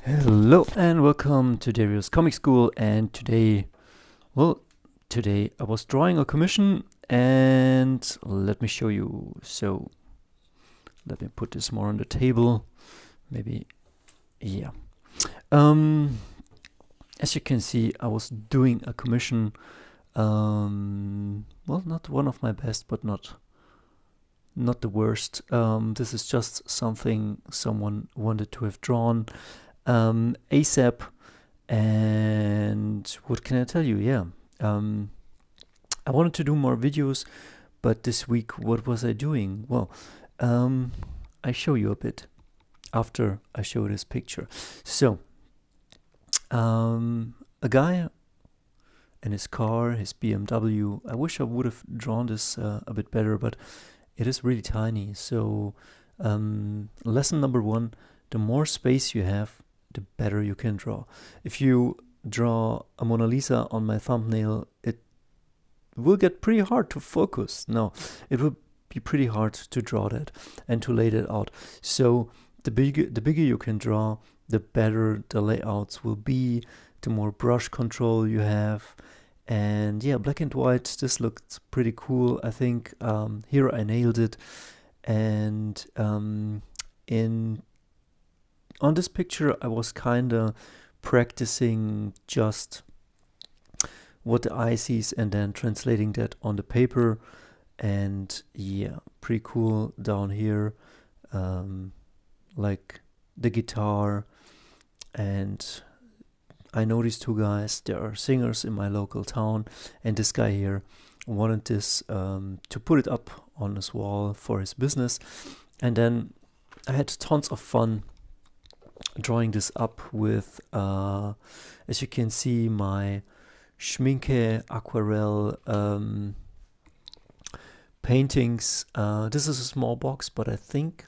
Hello and welcome to Dario's Comic School. And today I was drawing a commission, and let me show you. So let me put this more on the table. Maybe, yeah. As you can see, I was doing a commission. Well, not one of my best, but not the worst. This is just something someone wanted to have drawn ASAP, and what can I tell you? Yeah, I wanted to do more videos, but this week, what was I doing? Well, I show you a bit after I show this picture. So, a guy in his car, his BMW. I wish I would have drawn this a bit better, but it is really tiny. So, lesson number one: the more space you have, the better you can draw. If you draw a Mona Lisa on my thumbnail, it will get pretty hard to focus. No, it will be pretty hard to draw that and to lay that out. So the bigger you can draw, the better the layouts will be, the more brush control you have. And yeah, black and white, this looked pretty cool. I think here I nailed it. And on this picture, I was kinda practicing just what the eye sees and then translating that on the paper. And yeah, pretty cool down here, like the guitar. And I know these two guys, they are singers in my local town, and this guy here wanted this to put it up on his wall for his business. And then I had tons of fun drawing this up with, as you can see, my Schminke aquarelle paintings. This is a small box, but I think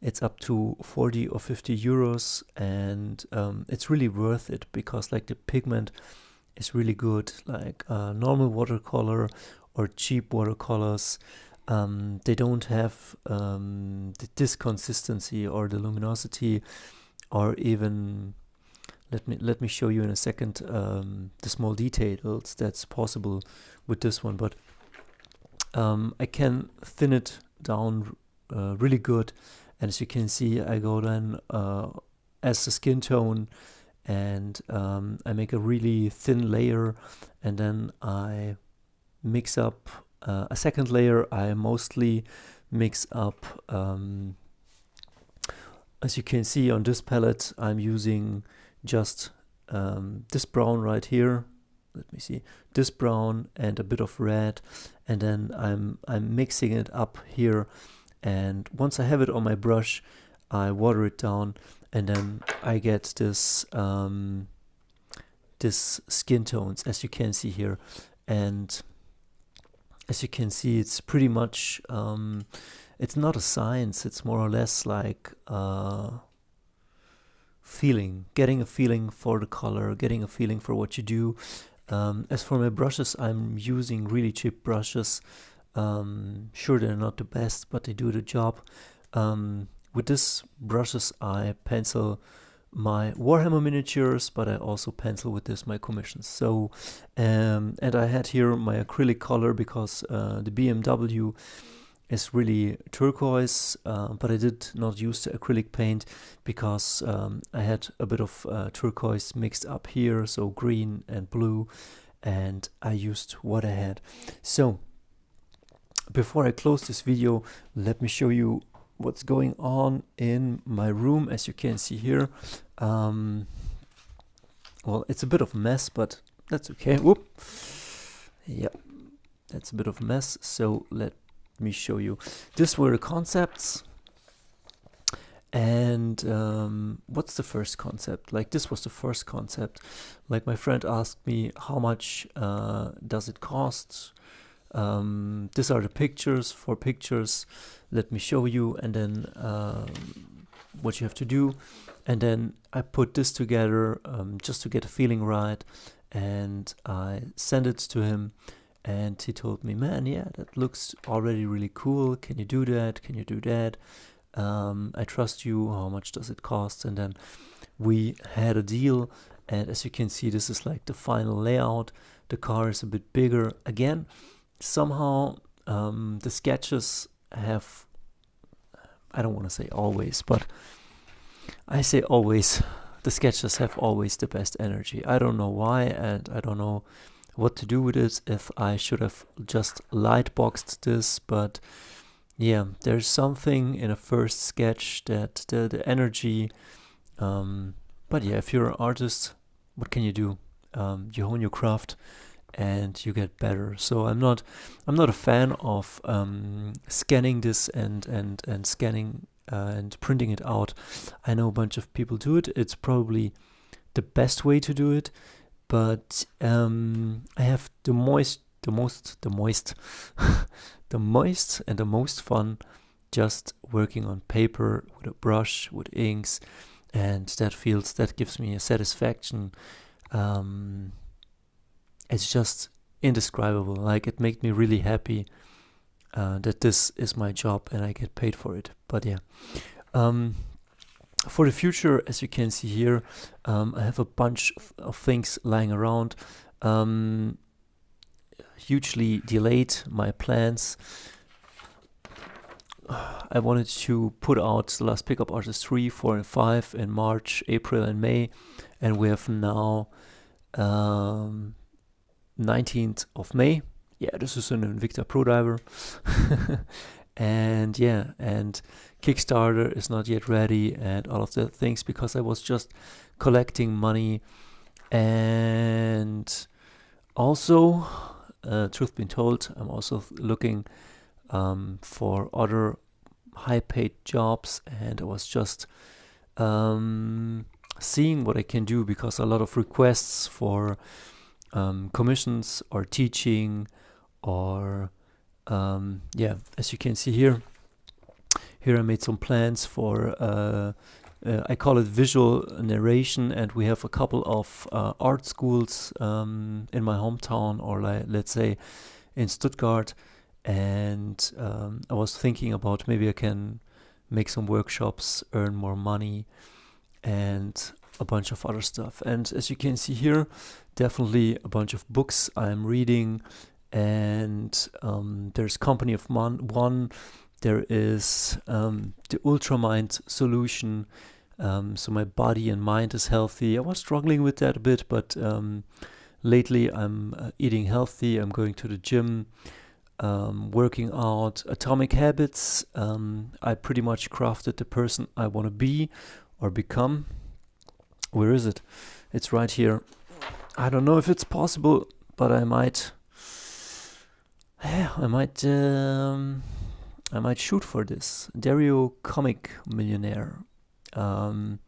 it's up to 40 or 50 euros, and it's really worth it because like the pigment is really good, like normal watercolor or cheap watercolors. They don't have this consistency or the luminosity, or even let me show you in a second the small details that's possible with this one. But I can thin it down really good, and as you can see, I go then as the skin tone, and I make a really thin layer, and then I mix up a second layer. I mostly mix up, as you can see on this palette, I'm using just this brown right here. Let me see, this brown and a bit of red, and then I'm mixing it up here. And once I have it on my brush, I water it down, and then I get this this skin tones, as you can see here. And as you can see, it's pretty much it's not a science, it's more or less like feeling, getting a feeling for the color, getting a feeling for what you do. As for my brushes, I'm using really cheap brushes. Sure, they're not the best, but they do the job. With these brushes, I pencil my Warhammer miniatures, but I also pencil with this my commissions. So, and I had here my acrylic color because the BMW is really turquoise, but I did not use the acrylic paint because I had a bit of turquoise mixed up here, so green and blue, and I used what I had. So before I close this video, let me show you what's going on in my room. As you can see here, well, it's a bit of a mess, but that's okay. Whoop. Yeah, that's a bit of a mess. So let me show you. These were the concepts. And what's the first concept? Like, this was the first concept. Like, my friend asked me, how much does it cost? These are the pictures. 4 pictures. Let me show you, and then what you have to do. And then I put this together just to get a feeling right, and I sent it to him, and he told me, man, yeah, that looks already really cool. Can you do that? Can you do that? I trust you. How much does it cost? And then we had a deal, and as you can see, this is like the final layout. The car is a bit bigger. Again, somehow the sketches have, I don't want to say always, but I say always, the sketches have always the best energy. I don't know why, and I don't know what to do with it, if I should have just light boxed this, but yeah, there's something in a first sketch that the energy, but yeah, if you're an artist, what can you do? You hone your craft and you get better. So I'm not a fan of scanning this and scanning and printing it out. I know a bunch of people do it. It's probably the best way to do it, but I have the most and the most fun just working on paper with a brush, with inks, and that gives me a satisfaction. It's just indescribable. Like, it made me really happy that this is my job and I get paid for it. But yeah, for the future, as you can see here, I have a bunch of things lying around. Hugely delayed my plans. I wanted to put out The Last Pickup Artist 3, 4, and 5 in March, April, and May, and we have now 19th of May. Yeah, this is an Invicta Pro Diver. And yeah, and Kickstarter is not yet ready, and all of the things, because I was just collecting money. And also, truth being told, I'm also looking for other high-paid jobs, and I was just seeing what I can do, because a lot of requests for commissions or teaching, or as you can see here I made some plans for I call it visual narration, and we have a couple of art schools in my hometown, or let's say in Stuttgart, and I was thinking about maybe I can make some workshops, earn more money, and a bunch of other stuff. And as you can see here, definitely a bunch of books I'm reading, and there's Company of One. There is the Ultramind solution, so my body and mind is healthy. I was struggling with that a bit, but lately I'm eating healthy. I'm going to the gym, working out. Atomic Habits. I pretty much crafted the person I want to be or become. Where is it? It's right here. I don't know if it's possible, but I might shoot for this. Dario Comic Millionaire. And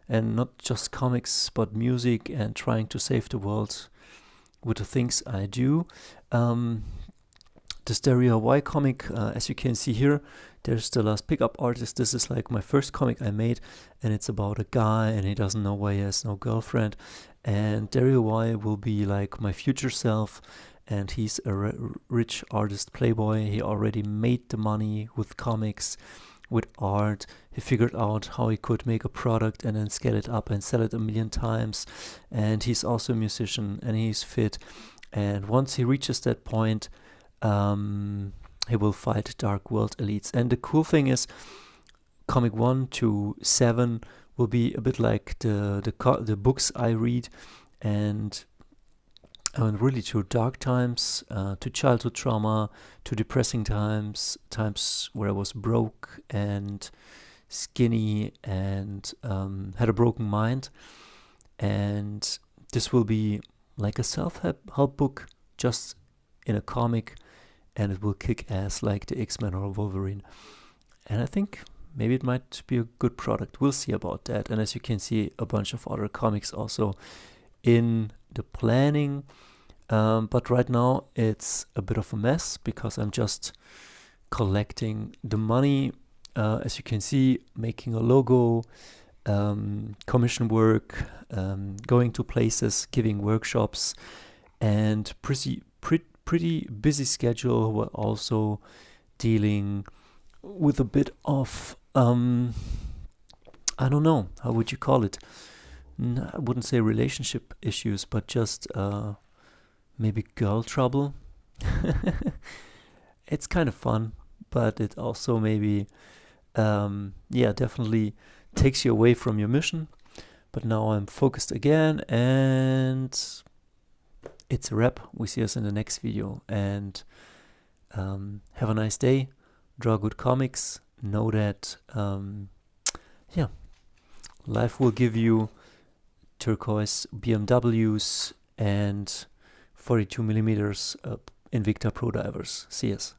not just comics, but music, and trying to save the world with the things I do. The Stereo Hawaii comic, as you can see here, there's The Last Pickup Artist. This is like my first comic I made, and it's about a guy, and he doesn't know why he has no girlfriend. And Dario Hawaii will be like my future self, and he's a rich artist playboy. He already made the money with comics, with art. He figured out how he could make a product and then scale it up and sell it 1,000,000 times. And he's also a musician, and he's fit. And once he reaches that point, he will fight Dark World elites. And the cool thing is, comic 1 to 7 will be a bit like the books I read, and I went really through dark times, to childhood trauma, to depressing times where I was broke and skinny and had a broken mind. And this will be like a self-help book, just in a comic, and it will kick ass like the X-Men or Wolverine. And I think maybe it might be a good product. We'll see about that. And as you can see, a bunch of other comics also in the planning. But right now it's a bit of a mess, because I'm just collecting the money. As you can see, making a logo, commission work, going to places, giving workshops, and pretty busy schedule. We're also dealing with a bit of I don't know, how would you call it? I wouldn't say relationship issues, but just maybe girl trouble. It's kind of fun, but it also maybe, yeah, definitely takes you away from your mission. But now I'm focused again, and it's a wrap. We see us in the next video, and have a nice day. Draw good comics. Know that, yeah, life will give you turquoise BMWs and 42 millimeters Invicta Pro divers. See us.